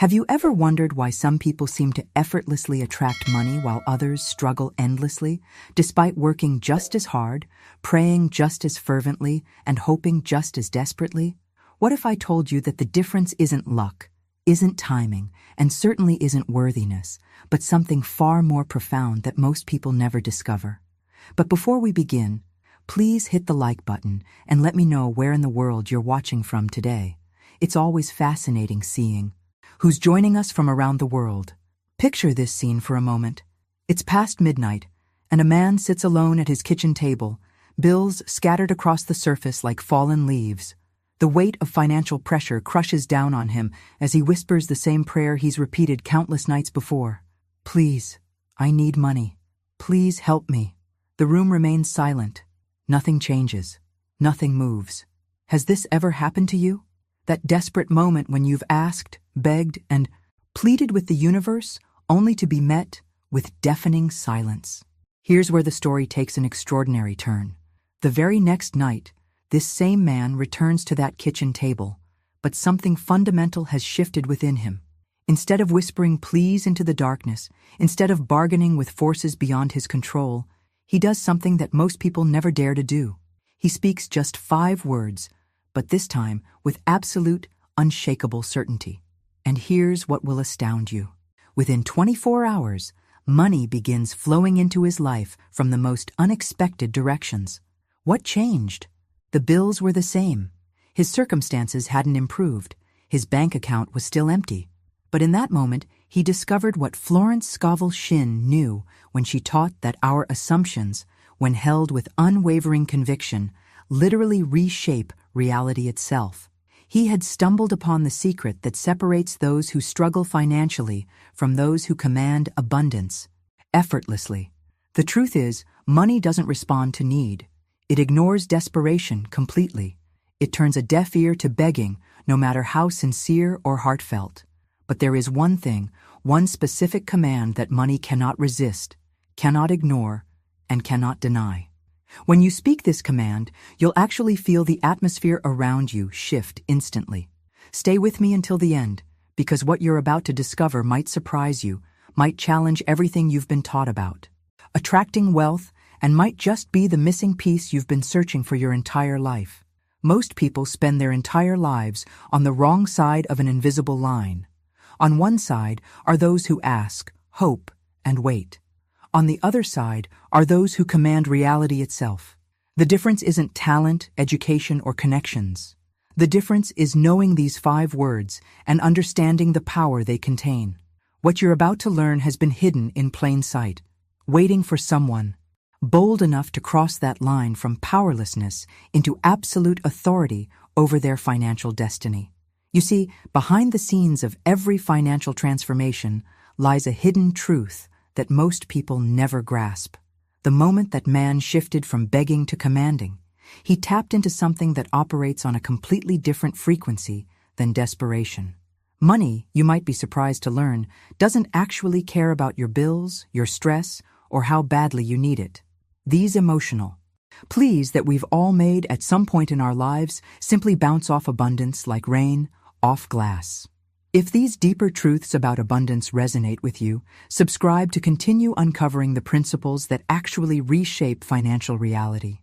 Have you ever wondered why some people seem to effortlessly attract money while others struggle endlessly, despite working just as hard, praying just as fervently, and hoping just as desperately? What if I told you that the difference isn't luck, isn't timing, and certainly isn't worthiness, but something far more profound that most people never discover? But before we begin, please hit the like button and let me know where in the world you're watching from today. It's always fascinating seeing who's joining us from around the world. Picture this scene for a moment. It's past midnight, and a man sits alone at his kitchen table, bills scattered across the surface like fallen leaves. The weight of financial pressure crushes down on him as he whispers the same prayer he's repeated countless nights before. Please, I need money. Please help me. The room remains silent. Nothing changes. Nothing moves. Has this ever happened to you? That desperate moment when you've asked, begged, and pleaded with the universe, only to be met with deafening silence. Here's where the story takes an extraordinary turn. The very next night, this same man returns to that kitchen table, but something fundamental has shifted within him. Instead of whispering pleas into the darkness, instead of bargaining with forces beyond his control, he does something that most people never dare to do. He speaks just 5 words, but this time with absolute, unshakable certainty. And here's what will astound you. Within 24 hours, money begins flowing into his life from the most unexpected directions. What changed? The bills were the same. His circumstances hadn't improved. His bank account was still empty. But in that moment, he discovered what Florence Scovel Shinn knew when she taught that our assumptions, when held with unwavering conviction, literally reshape reality itself. He had stumbled upon the secret that separates those who struggle financially from those who command abundance, effortlessly. The truth is, money doesn't respond to need. It ignores desperation completely. It turns a deaf ear to begging, no matter how sincere or heartfelt. But there is one thing, one specific command that money cannot resist, cannot ignore, and cannot deny. When you speak this command, you'll actually feel the atmosphere around you shift instantly. Stay with me until the end, because what you're about to discover might surprise you, might challenge everything you've been taught about. Attracting wealth, and might just be the missing piece you've been searching for your entire life. Most people spend their entire lives on the wrong side of an invisible line. On one side are those who ask, hope, and wait. On the other side are those who command reality itself. The difference isn't talent, education, or connections. The difference is knowing these 5 words and understanding the power they contain. What you're about to learn has been hidden in plain sight, waiting for someone bold enough to cross that line from powerlessness into absolute authority over their financial destiny. You see, behind the scenes of every financial transformation lies a hidden truth that most people never grasp. The moment that man shifted from begging to commanding, he tapped into something that operates on a completely different frequency than desperation. Money, you might be surprised to learn, doesn't actually care about your bills, your stress, or how badly you need it. These emotional pleas that we've all made at some point in our lives simply bounce off abundance like rain off glass. If these deeper truths about abundance resonate with you, subscribe to continue uncovering the principles that actually reshape financial reality.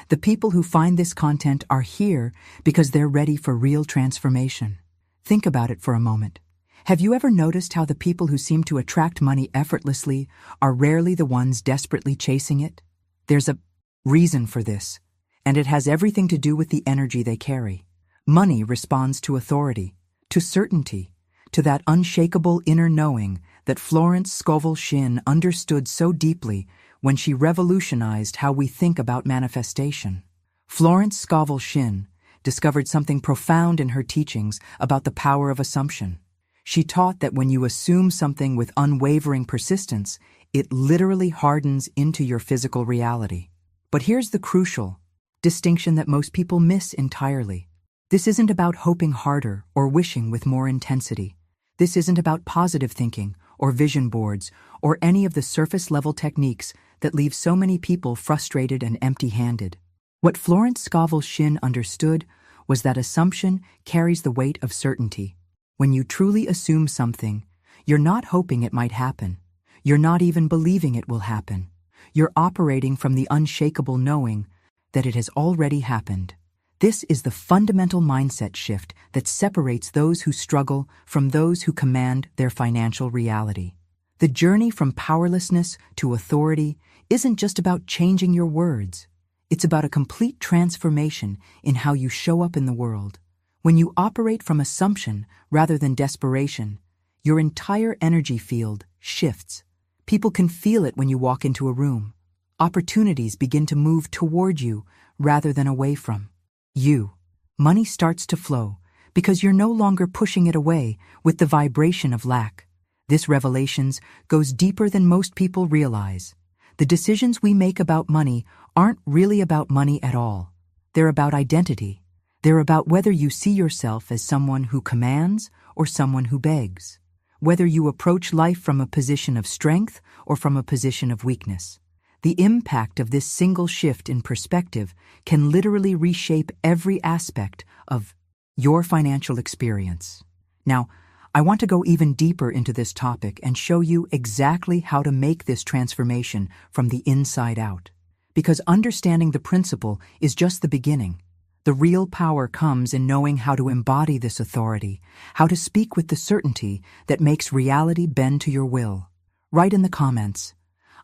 The people who find this content are here because they're ready for real transformation. Think about it for a moment. Have you ever noticed how the people who seem to attract money effortlessly are rarely the ones desperately chasing it? There's a reason for this, and it has everything to do with the energy they carry. Money responds to authority, to certainty, to that unshakable inner knowing that Florence Scovel Shinn understood so deeply when she revolutionized how we think about manifestation. Florence Scovel Shinn discovered something profound in her teachings about the power of assumption. She taught that when you assume something with unwavering persistence, it literally hardens into your physical reality. But here's the crucial distinction that most people miss entirely. This isn't about hoping harder or wishing with more intensity. This isn't about positive thinking or vision boards or any of the surface-level techniques that leave so many people frustrated and empty-handed. What Florence Scovel Shinn understood was that assumption carries the weight of certainty. When you truly assume something, you're not hoping it might happen. You're not even believing it will happen. You're operating from the unshakable knowing that it has already happened. This is the fundamental mindset shift that separates those who struggle from those who command their financial reality. The journey from powerlessness to authority isn't just about changing your words. It's about a complete transformation in how you show up in the world. When you operate from assumption rather than desperation, your entire energy field shifts. People can feel it when you walk into a room. Opportunities begin to move toward you rather than away from you. Money starts to flow because you're no longer pushing it away with the vibration of lack. This revelation goes deeper than most people realize. The decisions we make about money aren't really about money at all. They're about identity. They're about whether you see yourself as someone who commands or someone who begs. Whether you approach life from a position of strength or from a position of weakness. The impact of this single shift in perspective can literally reshape every aspect of your financial experience. Now, I want to go even deeper into this topic and show you exactly how to make this transformation from the inside out. Because understanding the principle is just the beginning. The real power comes in knowing how to embody this authority, how to speak with the certainty that makes reality bend to your will. Write in the comments,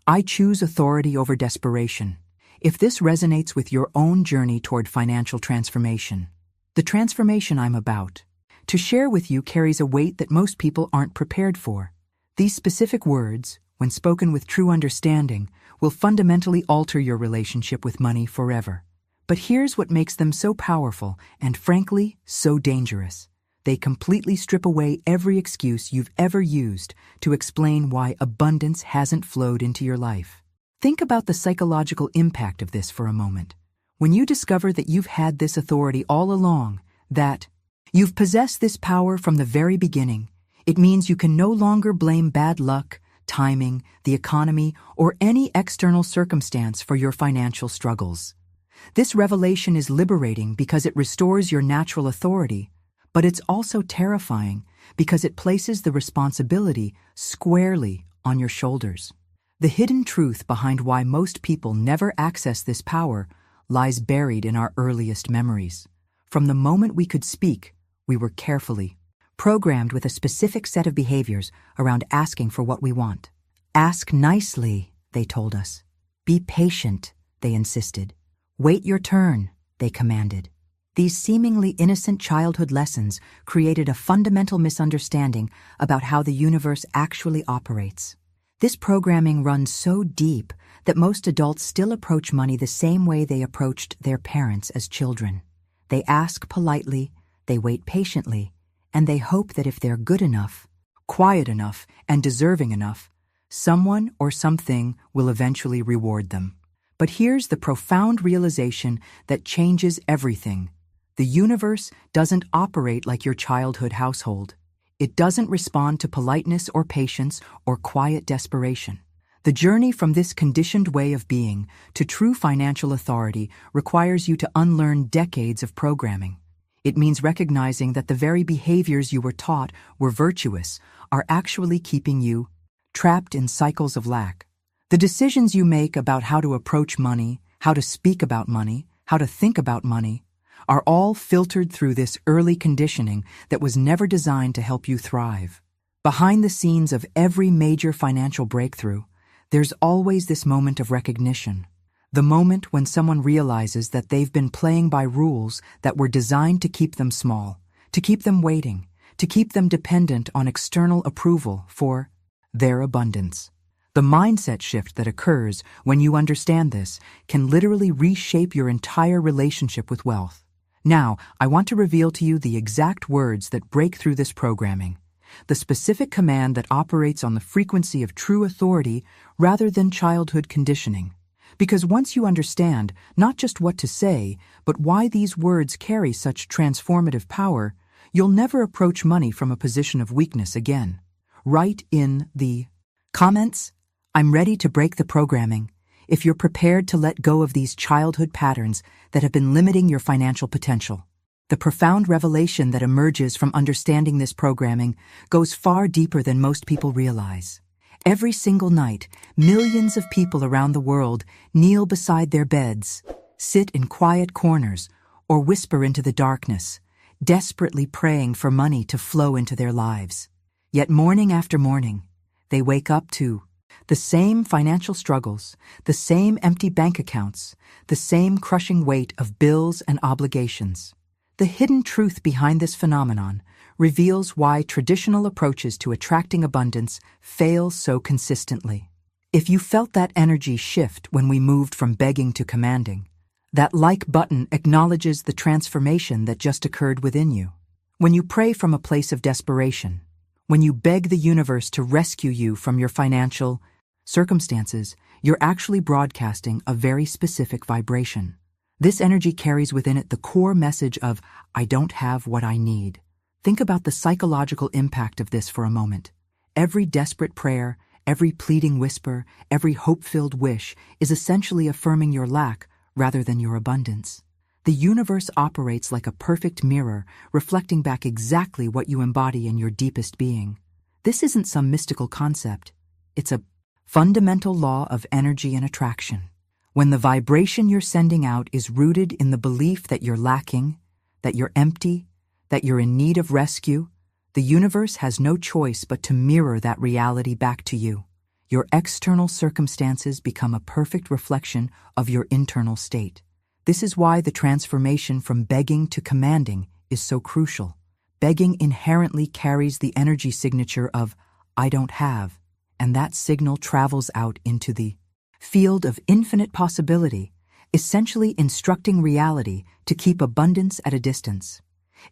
"I choose authority over desperation," if this resonates with your own journey toward financial transformation. The transformation I'm about to share with you carries a weight that most people aren't prepared for. These specific words, when spoken with true understanding, will fundamentally alter your relationship with money forever. But here's what makes them so powerful and, frankly, so dangerous. They completely strip away every excuse you've ever used to explain why abundance hasn't flowed into your life. Think about the psychological impact of this for a moment. When you discover that you've had this authority all along, that you've possessed this power from the very beginning, it means you can no longer blame bad luck, timing, the economy, or any external circumstance for your financial struggles. This revelation is liberating because it restores your natural authority, but it's also terrifying because it places the responsibility squarely on your shoulders. The hidden truth behind why most people never access this power lies buried in our earliest memories. From the moment we could speak, we were carefully programmed with a specific set of behaviors around asking for what we want. Ask nicely, they told us. Be patient, they insisted. Wait your turn, they commanded. These seemingly innocent childhood lessons created a fundamental misunderstanding about how the universe actually operates. This programming runs so deep that most adults still approach money the same way they approached their parents as children. They ask politely, they wait patiently, and they hope that if they're good enough, quiet enough, and deserving enough, someone or something will eventually reward them. But here's the profound realization that changes everything. The universe doesn't operate like your childhood household. It doesn't respond to politeness or patience or quiet desperation. The journey from this conditioned way of being to true financial authority requires you to unlearn decades of programming. It means recognizing that the very behaviors you were taught were virtuous are actually keeping you trapped in cycles of lack. The decisions you make about how to approach money, how to speak about money, how to think about money, are all filtered through this early conditioning that was never designed to help you thrive. Behind the scenes of every major financial breakthrough, there's always this moment of recognition. The moment when someone realizes that they've been playing by rules that were designed to keep them small, to keep them waiting, to keep them dependent on external approval for their abundance. The mindset shift that occurs when you understand this can literally reshape your entire relationship with wealth. Now, I want to reveal to you the exact words that break through this programming, the specific command that operates on the frequency of true authority rather than childhood conditioning. Because once you understand not just what to say, but why these words carry such transformative power, you'll never approach money from a position of weakness again. Write in the comments, "I'm ready to break the programming," if you're prepared to let go of these childhood patterns that have been limiting your financial potential. The profound revelation that emerges from understanding this programming goes far deeper than most people realize. Every single night, millions of people around the world kneel beside their beds, sit in quiet corners, or whisper into the darkness, desperately praying for money to flow into their lives. Yet morning after morning, they wake up to the same financial struggles, the same empty bank accounts, the same crushing weight of bills and obligations. The hidden truth behind this phenomenon reveals why traditional approaches to attracting abundance fail so consistently. If you felt that energy shift when we moved from begging to commanding, that like button acknowledges the transformation that just occurred within you. When you pray from a place of desperation, when you beg the universe to rescue you from your financial circumstances, you're actually broadcasting a very specific vibration. This energy carries within it the core message of, I don't have what I need. Think about the psychological impact of this for a moment. Every desperate prayer, every pleading whisper, every hope-filled wish is essentially affirming your lack rather than your abundance. The universe operates like a perfect mirror, reflecting back exactly what you embody in your deepest being. This isn't some mystical concept. It's a fundamental law of energy and attraction. When the vibration you're sending out is rooted in the belief that you're lacking, that you're empty, that you're in need of rescue, the universe has no choice but to mirror that reality back to you. Your external circumstances become a perfect reflection of your internal state. This is why the transformation from begging to commanding is so crucial. Begging inherently carries the energy signature of, I don't have, and that signal travels out into the field of infinite possibility, essentially instructing reality to keep abundance at a distance.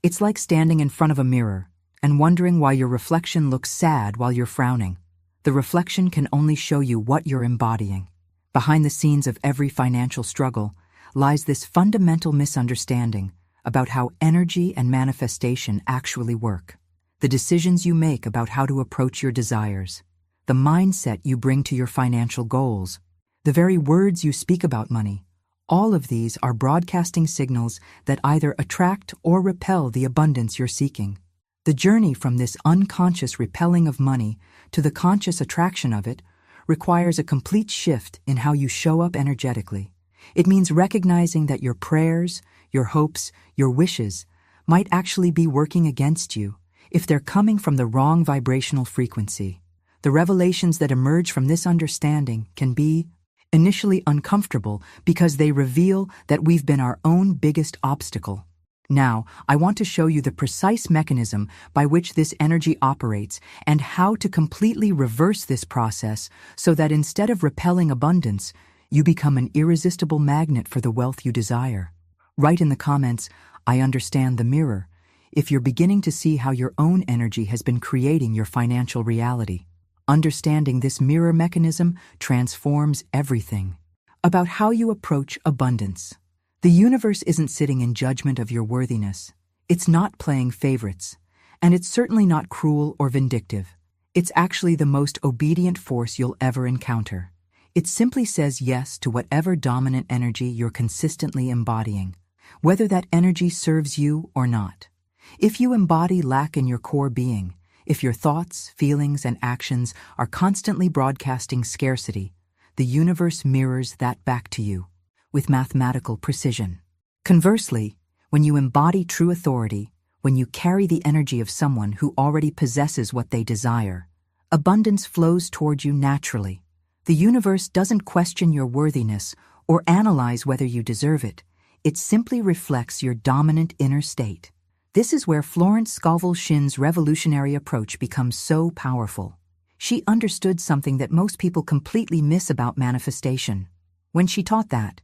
It's like standing in front of a mirror and wondering why your reflection looks sad while you're frowning. The reflection can only show you what you're embodying. Behind the scenes of every financial struggle lies this fundamental misunderstanding about how energy and manifestation actually work. The decisions you make about how to approach your desires, the mindset you bring to your financial goals, the very words you speak about money, all of these are broadcasting signals that either attract or repel the abundance you're seeking. The journey from this unconscious repelling of money to the conscious attraction of it requires a complete shift in how you show up energetically. It means recognizing that your prayers, your hopes, your wishes might actually be working against you if they're coming from the wrong vibrational frequency. The revelations that emerge from this understanding can be initially uncomfortable because they reveal that we've been our own biggest obstacle. Now, I want to show you the precise mechanism by which this energy operates and how to completely reverse this process so that instead of repelling abundance, you become an irresistible magnet for the wealth you desire. Write in the comments, I understand the mirror, if you're beginning to see how your own energy has been creating your financial reality. Understanding this mirror mechanism transforms everything about how you approach abundance. The universe isn't sitting in judgment of your worthiness. It's not playing favorites, and it's certainly not cruel or vindictive. It's actually the most obedient force you'll ever encounter. It simply says yes to whatever dominant energy you're consistently embodying, whether that energy serves you or not. If you embody lack in your core being, if your thoughts, feelings, and actions are constantly broadcasting scarcity, the universe mirrors that back to you with mathematical precision. Conversely, when you embody true authority, when you carry the energy of someone who already possesses what they desire, abundance flows toward you naturally. The universe doesn't question your worthiness or analyze whether you deserve it. It simply reflects your dominant inner state. This is where Florence Scovel Shinn's revolutionary approach becomes so powerful. She understood something that most people completely miss about manifestation. When she taught that,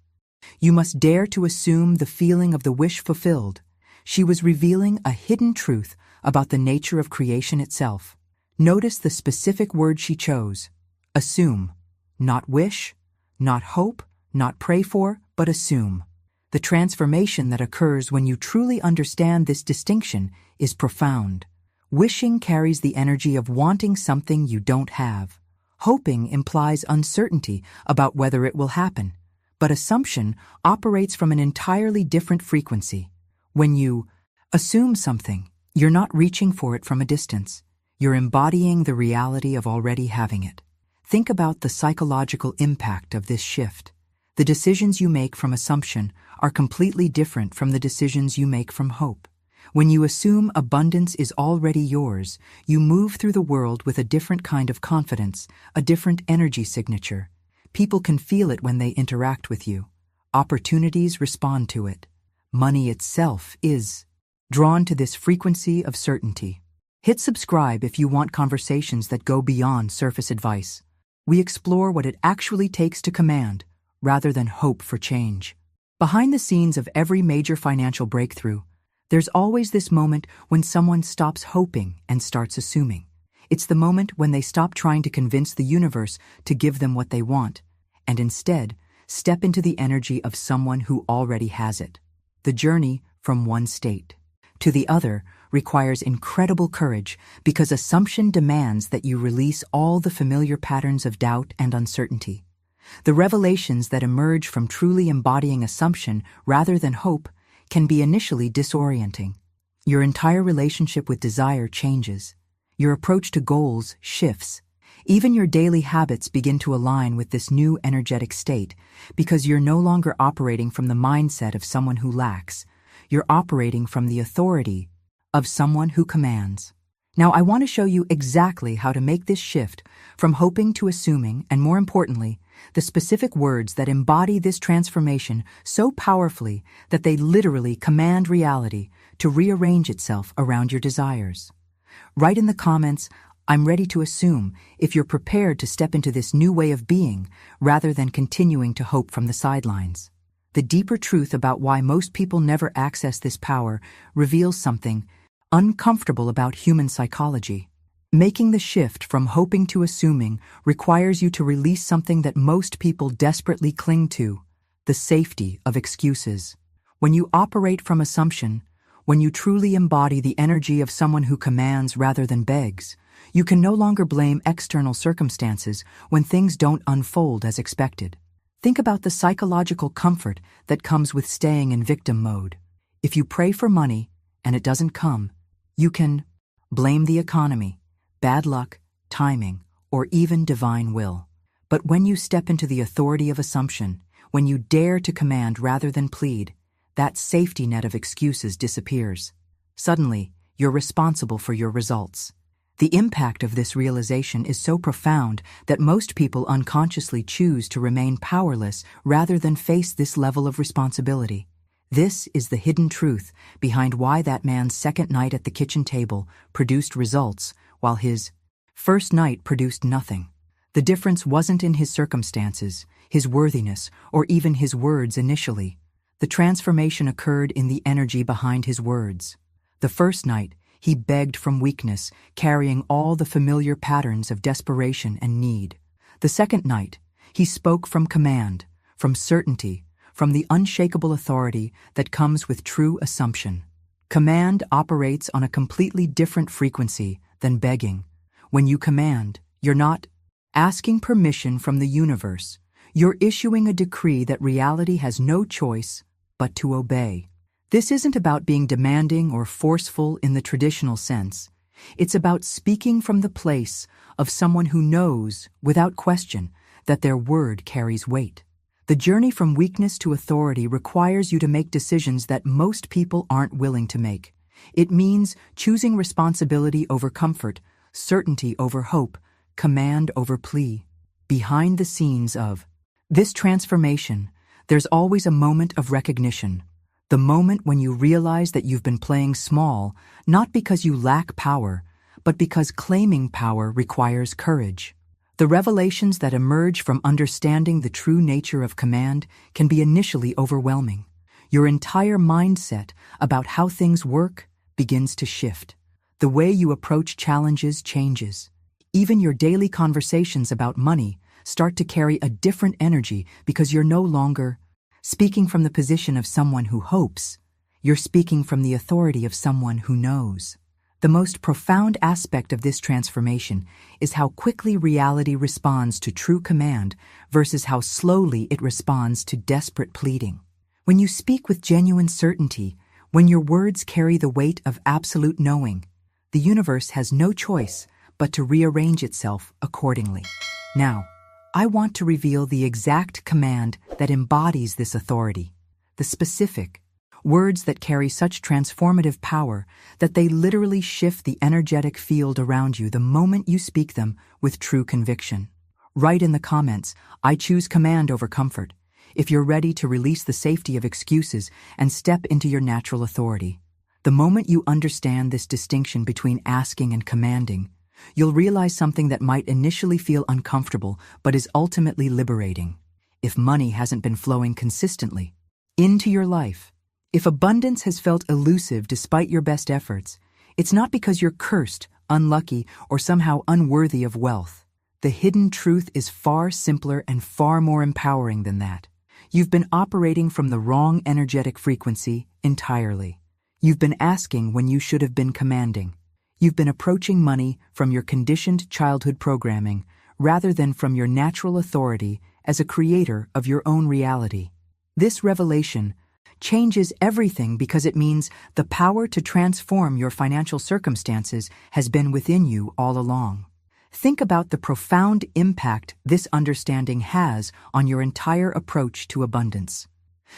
you must dare to assume the feeling of the wish fulfilled, she was revealing a hidden truth about the nature of creation itself. Notice the specific word she chose. Assume. Not wish, not hope, not pray for, but assume. The transformation that occurs when you truly understand this distinction is profound. Wishing carries the energy of wanting something you don't have. Hoping implies uncertainty about whether it will happen. But assumption operates from an entirely different frequency. When you Assume something. You're not reaching for it from a distance. You're embodying the reality of already having it. Think about the psychological impact of this shift. The decisions you make from assumption are completely different from the decisions you make from hope. When you assume abundance is already yours, you move through the world with a different kind of confidence, a different energy signature. People can feel it when they interact with you. Opportunities respond to it. Money itself is drawn to this frequency of certainty. Hit subscribe if you want conversations that go beyond surface advice. We explore what it actually takes to command, rather than hope for change. Behind the scenes of every major financial breakthrough, there's always this moment when someone stops hoping and starts assuming. It's the moment when they stop trying to convince the universe to give them what they want, and instead step into the energy of someone who already has it. The journey from one state to the other requires incredible courage because assumption demands that you release all the familiar patterns of doubt and uncertainty. The revelations that emerge from truly embodying assumption rather than hope can be initially disorienting. Your entire relationship with desire changes. Your approach to goals shifts. Even your daily habits begin to align with this new energetic state because you're no longer operating from the mindset of someone who lacks. You're operating from the authority of someone who commands. Now, I want to show you exactly how to make this shift from hoping to assuming, and more importantly, the specific words that embody this transformation so powerfully that they literally command reality to rearrange itself around your desires. Write in the comments, "I'm ready to assume," if you're prepared to step into this new way of being rather than continuing to hope from the sidelines. The deeper truth about why most people never access this power reveals something uncomfortable about human psychology. Making the shift from hoping to assuming requires you to release something that most people desperately cling to: the safety of excuses. When you operate from assumption, when you truly embody the energy of someone who commands rather than begs, you can no longer blame external circumstances when things don't unfold as expected. Think about the psychological comfort that comes with staying in victim mode. If you pray for money and it doesn't come, you can blame the economy, bad luck, timing, or even divine will. But when you step into the authority of assumption, when you dare to command rather than plead, that safety net of excuses disappears. Suddenly, you're responsible for your results. The impact of this realization is so profound that most people unconsciously choose to remain powerless rather than face this level of responsibility. This is the hidden truth behind why that man's second night at the kitchen table produced results while his first night produced nothing. The difference wasn't in his circumstances, his worthiness, or even his words initially. The transformation occurred in the energy behind his words. The first night, he begged from weakness, carrying all the familiar patterns of desperation and need. The second night, he spoke from command, from certainty, from the unshakable authority that comes with true assumption. Command operates on a completely different frequency than begging. When you command, you're not asking permission from the universe. You're issuing a decree that reality has no choice but to obey. This isn't about being demanding or forceful in the traditional sense. It's about speaking from the place of someone who knows, without question, that their word carries weight. The journey from weakness to authority requires you to make decisions that most people aren't willing to make. It means choosing responsibility over comfort, certainty over hope, command over plea. Behind the scenes of this transformation, there's always a moment of recognition. The moment when you realize that you've been playing small, not because you lack power, but because claiming power requires courage. The revelations that emerge from understanding the true nature of command can be initially overwhelming. Your entire mindset about how things work begins to shift. The way you approach challenges changes. Even your daily conversations about money start to carry a different energy because you're no longer speaking from the position of someone who hopes. You're speaking from the authority of someone who knows. The most profound aspect of this transformation is how quickly reality responds to true command versus how slowly it responds to desperate pleading. When you speak with genuine certainty, When your words carry the weight of absolute knowing, the universe has no choice but to rearrange itself accordingly. Now, I want to reveal the exact command that embodies this authority, the specific, words that carry such transformative power that they literally shift the energetic field around you the moment you speak them with true conviction. Write in the comments, "I choose command over comfort," if you're ready to release the safety of excuses and step into your natural authority. The moment you understand this distinction between asking and commanding, you'll realize something that might initially feel uncomfortable but is ultimately liberating. If money hasn't been flowing consistently into your life, if abundance has felt elusive despite your best efforts, it's not because you're cursed, unlucky, or somehow unworthy of wealth. The hidden truth is far simpler and far more empowering than that. You've been operating from the wrong energetic frequency entirely. You've been asking when you should have been commanding. You've been approaching money from your conditioned childhood programming rather than from your natural authority as a creator of your own reality. This revelation changes everything because it means the power to transform your financial circumstances has been within you all along. Think about the profound impact this understanding has on your entire approach to abundance.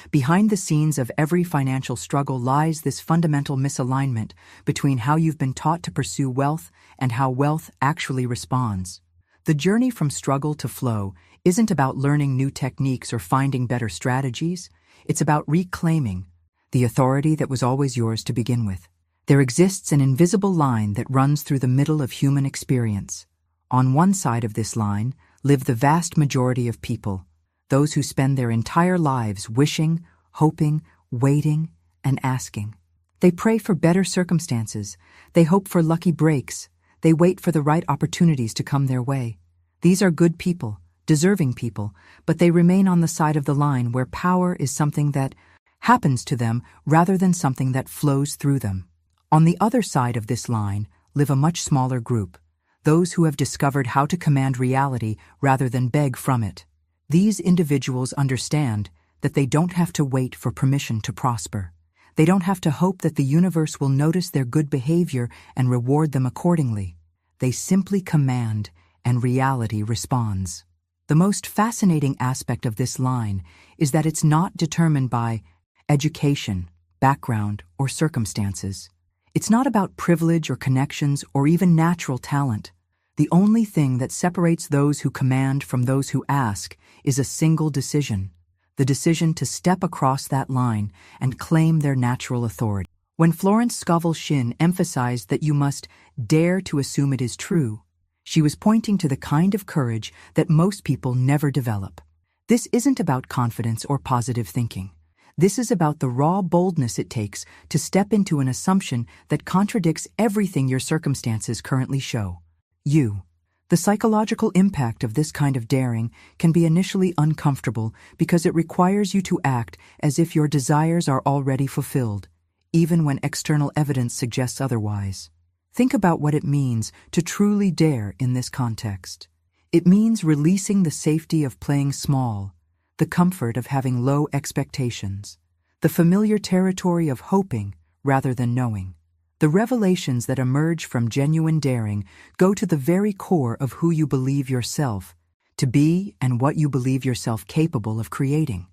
Behind the scenes of every financial struggle lies this fundamental misalignment between how you've been taught to pursue wealth and how wealth actually responds. The journey from struggle to flow isn't about learning new techniques or finding better strategies. It's about reclaiming the authority that was always yours to begin with. There exists an invisible line that runs through the middle of human experience. On one side of this line live the vast majority of people, those who spend their entire lives wishing, hoping, waiting, and asking. They pray for better circumstances. They hope for lucky breaks. They wait for the right opportunities to come their way. These are good people, deserving people, but they remain on the side of the line where power is something that happens to them rather than something that flows through them. On the other side of this line live a much smaller group, those who have discovered how to command reality rather than beg from it. These individuals understand that they don't have to wait for permission to prosper. They don't have to hope that the universe will notice their good behavior and reward them accordingly. They simply command, and reality responds. The most fascinating aspect of this line is that it's not determined by education, background, or circumstances. It's not about privilege or connections or even natural talent. The only thing that separates those who command from those who ask is a single decision, the decision to step across that line and claim their natural authority. When Florence Scovel Shinn emphasized that you must dare to assume it is true, she was pointing to the kind of courage that most people never develop. This isn't about confidence or positive thinking. This is about the raw boldness it takes to step into an assumption that contradicts everything your circumstances currently show. The psychological impact of this kind of daring can be initially uncomfortable because it requires you to act as if your desires are already fulfilled, even when external evidence suggests otherwise. Think about what it means to truly dare in this context. It means releasing the safety of playing small, the comfort of having low expectations, the familiar territory of hoping rather than knowing. The revelations that emerge from genuine daring go to the very core of who you believe yourself to be and what you believe yourself capable of creating.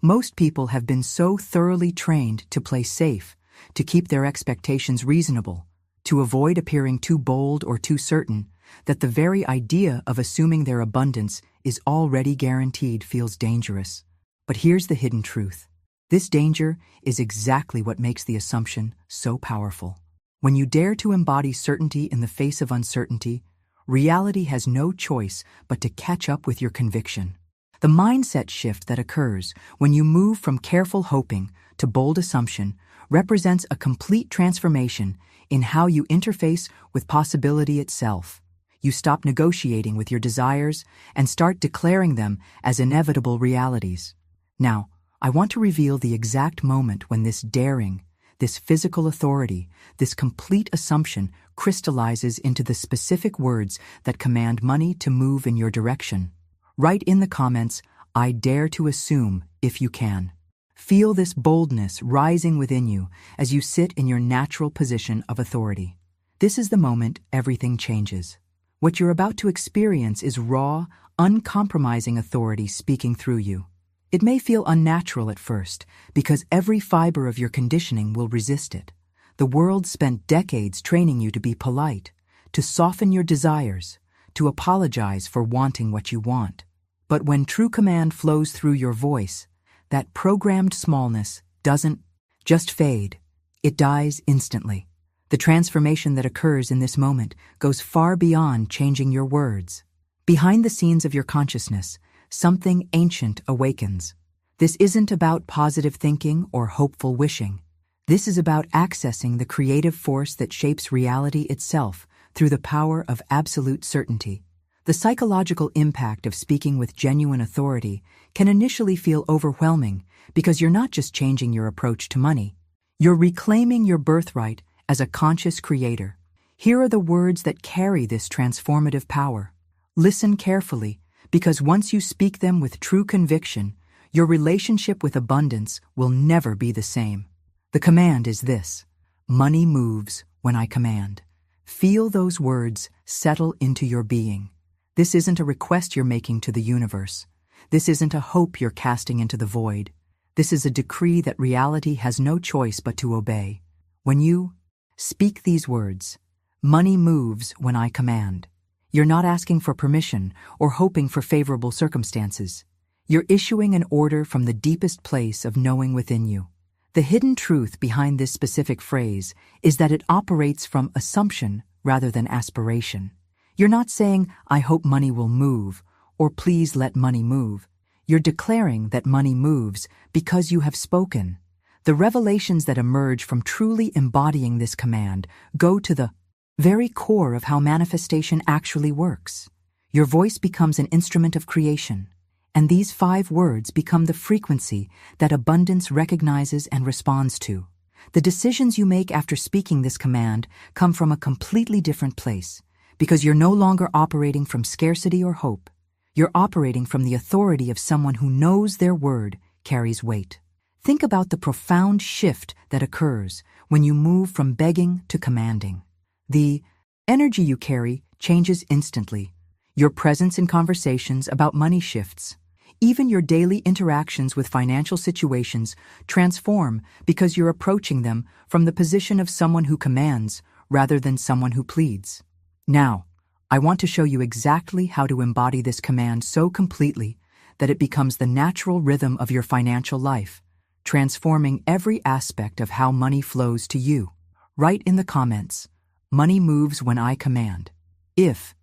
Most people have been so thoroughly trained to play safe, to keep their expectations reasonable, to avoid appearing too bold or too certain, that the very idea of assuming their abundance is already guaranteed feels dangerous. But here's the hidden truth. This danger is exactly what makes the assumption so powerful. When you dare to embody certainty in the face of uncertainty, reality has no choice but to catch up with your conviction. The mindset shift that occurs when you move from careful hoping to bold assumption represents a complete transformation in how you interface with possibility itself. You stop negotiating with your desires and start declaring them as inevitable realities. Now, I want to reveal the exact moment when this daring, this physical authority, this complete assumption crystallizes into the specific words that command money to move in your direction. Write in the comments, "I dare to assume," if you can. Feel this boldness rising within you as you sit in your natural position of authority. This is the moment everything changes. What you're about to experience is raw, uncompromising authority speaking through you. It may feel unnatural at first, because every fiber of your conditioning will resist it. The world spent decades training you to be polite, to soften your desires, to apologize for wanting what you want. But when true command flows through your voice, that programmed smallness doesn't just fade. It dies instantly. The transformation that occurs in this moment goes far beyond changing your words. Behind the scenes of your consciousness, something ancient awakens. This isn't about positive thinking or hopeful wishing. This is about accessing the creative force that shapes reality itself through the power of absolute certainty. The psychological impact of speaking with genuine authority can initially feel overwhelming because you're not just changing your approach to money. You're reclaiming your birthright as a conscious creator. Here are the words that carry this transformative power. Listen carefully, because once you speak them with true conviction, your relationship with abundance will never be the same. The command is this: money moves when I command. Feel those words settle into your being. This isn't a request you're making to the universe. This isn't a hope you're casting into the void. This is a decree that reality has no choice but to obey. When you speak these words, money moves when I command. You're not asking for permission or hoping for favorable circumstances. You're issuing an order from the deepest place of knowing within you. The hidden truth behind this specific phrase is that it operates from assumption rather than aspiration. You're not saying, I hope money will move, or please let money move. You're declaring that money moves because you have spoken. The revelations that emerge from truly embodying this command go to the very core of how manifestation actually works. Your voice becomes an instrument of creation, and these 5 words become the frequency that abundance recognizes and responds to. The decisions you make after speaking this command come from a completely different place, because you're no longer operating from scarcity or hope. You're operating from the authority of someone who knows their word carries weight. Think about the profound shift that occurs when you move from begging to commanding. The energy you carry changes instantly. Your presence in conversations about money shifts. Even your daily interactions with financial situations transform because you're approaching them from the position of someone who commands rather than someone who pleads. Now, I want to show you exactly how to embody this command so completely that it becomes the natural rhythm of your financial life, transforming every aspect of how money flows to you. Write in the comments, money moves when I command. If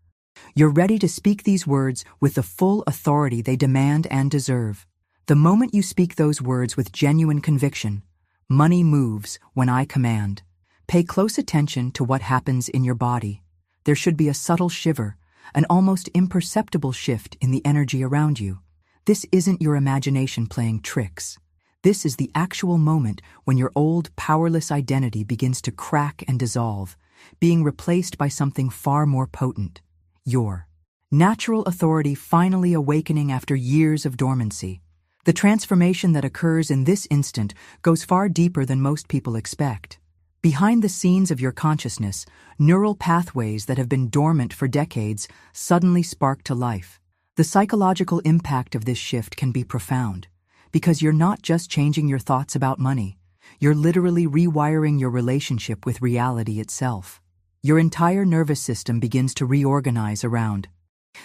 you're ready to speak these words with the full authority they demand and deserve. The moment you speak those words with genuine conviction, money moves when I command. Pay close attention to what happens in your body. There should be a subtle shiver, an almost imperceptible shift in the energy around you. This isn't your imagination playing tricks. This is the actual moment when your old, powerless identity begins to crack and dissolve, being replaced by something far more potent. Your natural authority finally awakening after years of dormancy. The transformation that occurs in this instant goes far deeper than most people expect. Behind the scenes of your consciousness, neural pathways that have been dormant for decades suddenly spark to life. The psychological impact of this shift can be profound, because you're not just changing your thoughts about money, you're literally rewiring your relationship with reality itself. Your entire nervous system begins to reorganize around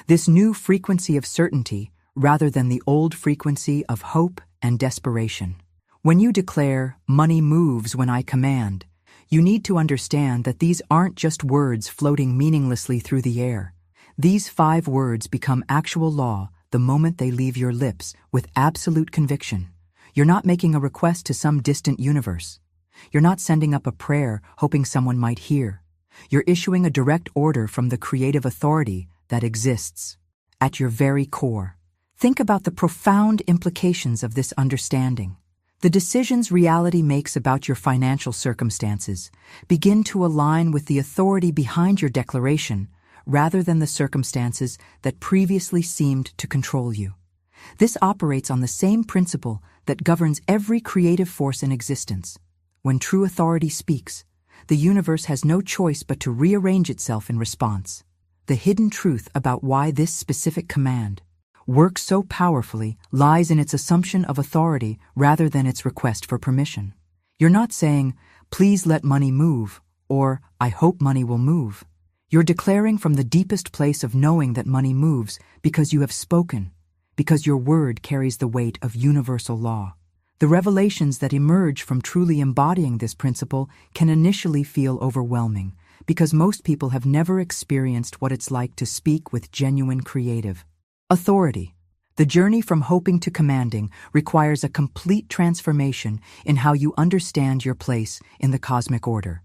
this new frequency of certainty rather than the old frequency of hope and desperation. When you declare, money moves when I command, you need to understand that these aren't just words floating meaninglessly through the air. These 5 words become actual law the moment they leave your lips with absolute conviction. You're not making a request to some distant universe. You're not sending up a prayer hoping someone might hear. You're issuing a direct order from the creative authority that exists at your very core. Think about the profound implications of this understanding. The decisions reality makes about your financial circumstances begin to align with the authority behind your declaration rather than the circumstances that previously seemed to control you. This operates on the same principle that governs every creative force in existence. When true authority speaks, the universe has no choice but to rearrange itself in response. The hidden truth about why this specific command works so powerfully lies in its assumption of authority rather than its request for permission. You're not saying, "Please let money move," or "I hope money will move." You're declaring from the deepest place of knowing that money moves because you have spoken, because your word carries the weight of universal law. The revelations that emerge from truly embodying this principle can initially feel overwhelming because most people have never experienced what it's like to speak with genuine creative authority. The journey from hoping to commanding requires a complete transformation in how you understand your place in the cosmic order.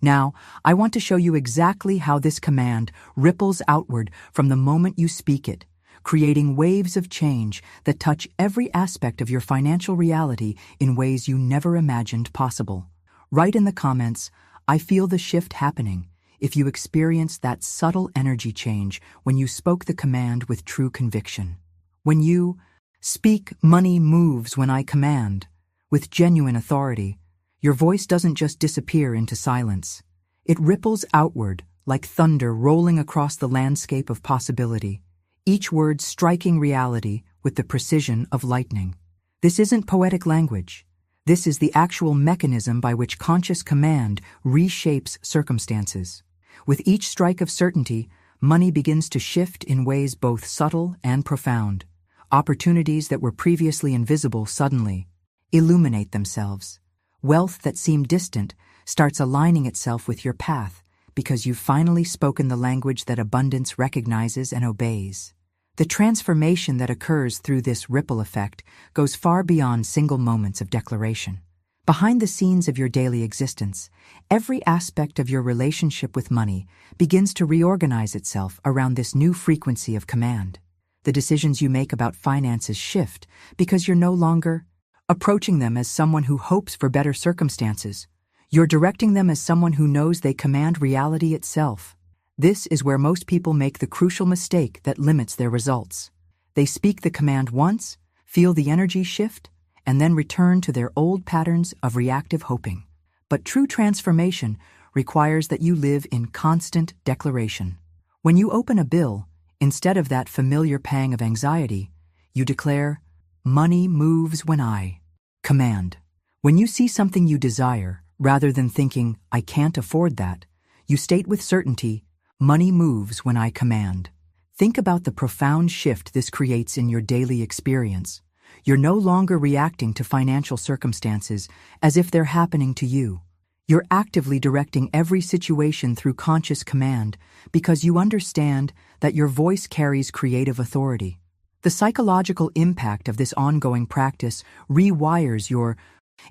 Now, I want to show you exactly how this command ripples outward from the moment you speak it, creating waves of change that touch every aspect of your financial reality in ways you never imagined possible. Write in the comments, "I feel the shift happening," if you experienced that subtle energy change when you spoke the command with true conviction. When you speak, "Money moves when I command," with genuine authority, your voice doesn't just disappear into silence. It ripples outward like thunder rolling across the landscape of possibility, each word striking reality with the precision of lightning. This isn't poetic language. This is the actual mechanism by which conscious command reshapes circumstances. With each strike of certainty, money begins to shift in ways both subtle and profound. Opportunities that were previously invisible suddenly illuminate themselves. Wealth that seemed distant starts aligning itself with your path because you've finally spoken the language that abundance recognizes and obeys. The transformation that occurs through this ripple effect goes far beyond single moments of declaration. Behind the scenes of your daily existence, every aspect of your relationship with money begins to reorganize itself around this new frequency of command. The decisions you make about finances shift because you're no longer approaching them as someone who hopes for better circumstances. You're directing them as someone who knows they command reality itself. This is where most people make the crucial mistake that limits their results. They speak the command once, feel the energy shift, and then return to their old patterns of reactive hoping. But true transformation requires that you live in constant declaration. When you open a bill, instead of that familiar pang of anxiety, you declare, "Money moves when I command." When you see something you desire, rather than thinking, "I can't afford that," you state with certainty, "Money moves when I command." Think about the profound shift this creates in your daily experience. You're no longer reacting to financial circumstances as if they're happening to you. You're actively directing every situation through conscious command because you understand that your voice carries creative authority. The psychological impact of this ongoing practice rewires your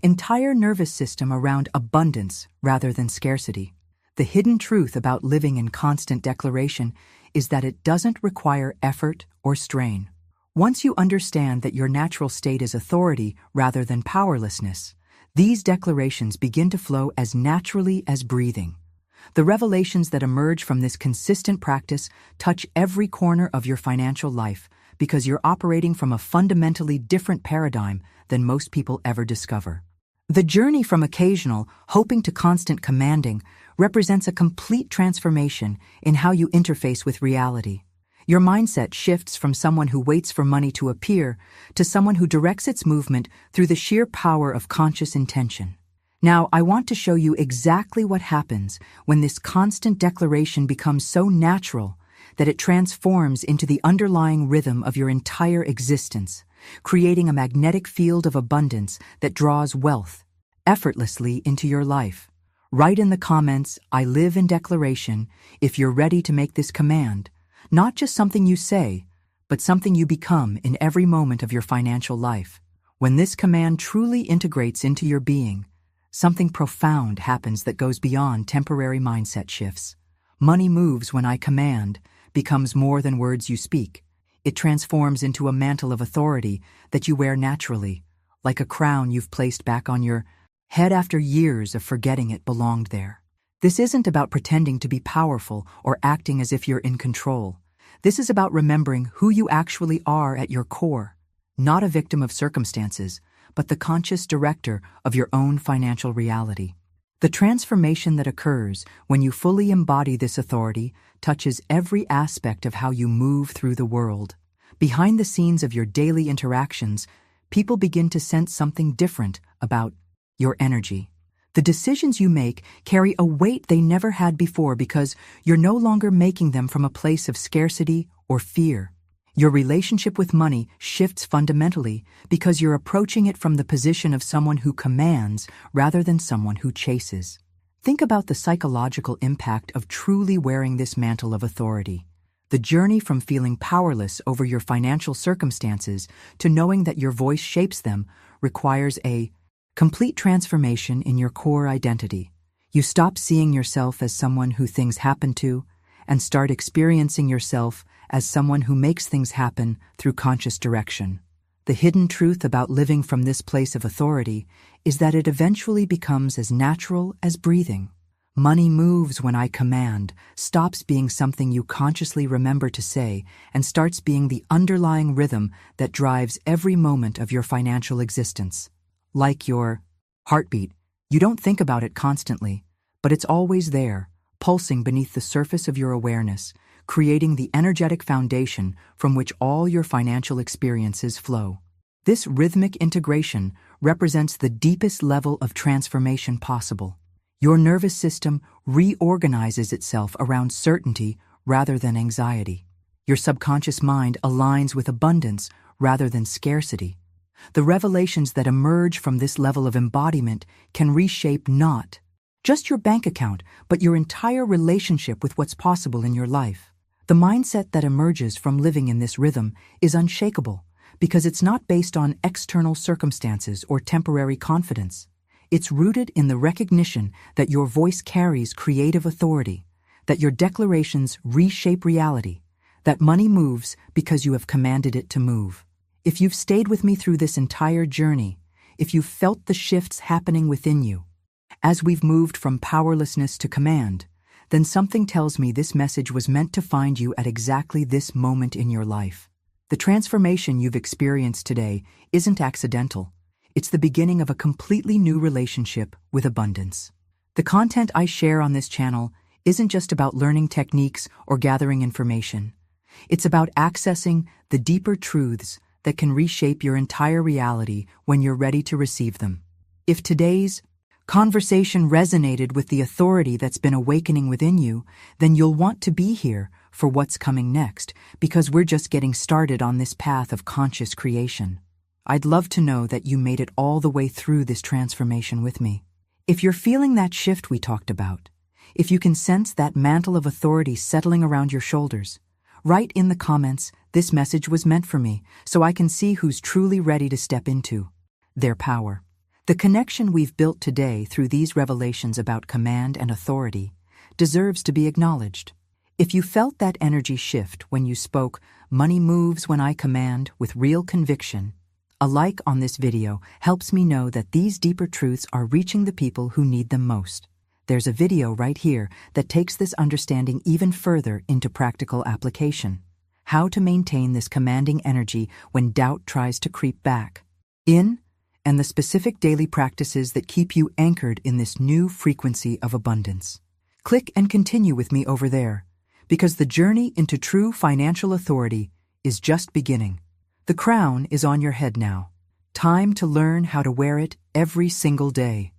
entire nervous system around abundance rather than scarcity. The hidden truth about living in constant declaration is that it doesn't require effort or strain. Once you understand that your natural state is authority rather than powerlessness, these declarations begin to flow as naturally as breathing. The revelations that emerge from this consistent practice touch every corner of your financial life because you're operating from a fundamentally different paradigm than most people ever discover. The journey from occasional, hoping to constant commanding represents a complete transformation in how you interface with reality. Your mindset shifts from someone who waits for money to appear to someone who directs its movement through the sheer power of conscious intention. Now, I want to show you exactly what happens when this constant declaration becomes so natural that it transforms into the underlying rhythm of your entire existence, creating a magnetic field of abundance that draws wealth effortlessly into your life. Write in the comments, "I live in declaration," if you're ready to make this command, not just something you say, but something you become in every moment of your financial life. When this command truly integrates into your being, something profound happens that goes beyond temporary mindset shifts. "Money moves when I command" becomes more than words you speak. It transforms into a mantle of authority that you wear naturally, like a crown you've placed back on your head after years of forgetting it belonged there. This isn't about pretending to be powerful or acting as if you're in control. This is about remembering who you actually are at your core. not a victim of circumstances, but the conscious director of your own financial reality. The transformation that occurs when you fully embody this authority touches every aspect of how you move through the world. Behind the scenes of your daily interactions, people begin to sense something different about your energy. The decisions you make carry a weight they never had before because you're no longer making them from a place of scarcity or fear. Your relationship with money shifts fundamentally because you're approaching it from the position of someone who commands rather than someone who chases. Think about the psychological impact of truly wearing this mantle of authority. The journey from feeling powerless over your financial circumstances to knowing that your voice shapes them requires a complete transformation in your core identity. You stop seeing yourself as someone who things happen to and start experiencing yourself as someone who makes things happen through conscious direction. The hidden truth about living from this place of authority is that it eventually becomes as natural as breathing. Money moves when I command, stops being something you consciously remember to say, and starts being the underlying rhythm that drives every moment of your financial existence. Like your heartbeat, you don't think about it constantly, but it's always there, pulsing beneath the surface of your awareness, creating the energetic foundation from which all your financial experiences flow. This rhythmic integration represents the deepest level of transformation possible. Your nervous system reorganizes itself around certainty rather than anxiety. Your subconscious mind aligns with abundance rather than scarcity. The revelations that emerge from this level of embodiment can reshape not just your bank account, but your entire relationship with what's possible in your life. The mindset that emerges from living in this rhythm is unshakable because it's not based on external circumstances or temporary confidence. It's rooted in the recognition that your voice carries creative authority, that your declarations reshape reality, that money moves because you have commanded it to move. If you've stayed with me through this entire journey, if you've felt the shifts happening within you, as we've moved from powerlessness to command, then something tells me this message was meant to find you at exactly this moment in your life. The transformation you've experienced today isn't accidental. It's the beginning of a completely new relationship with abundance. The content I share on this channel isn't just about learning techniques or gathering information. It's about accessing the deeper truths that can reshape your entire reality when you're ready to receive them. If today's conversation resonated with the authority that's been awakening within you, then you'll want to be here for what's coming next, because we're just getting started on this path of conscious creation. I'd love to know that you made it all the way through this transformation with me. If you're feeling that shift we talked about, if you can sense that mantle of authority settling around your shoulders, write in the comments, "This message was meant for me," so I can see who's truly ready to step into their power. The connection we've built today through these revelations about command and authority deserves to be acknowledged. If you felt that energy shift when you spoke "money moves when I command" with real conviction, a like on this video helps me know that these deeper truths are reaching the people who need them most. There's a video right here that takes this understanding even further into practical application. How to maintain this commanding energy when doubt tries to creep back in, and the specific daily practices that keep you anchored in this new frequency of abundance. Click and continue with me over there, because the journey into true financial authority is just beginning. The crown is on your head now. Time to learn how to wear it every single day.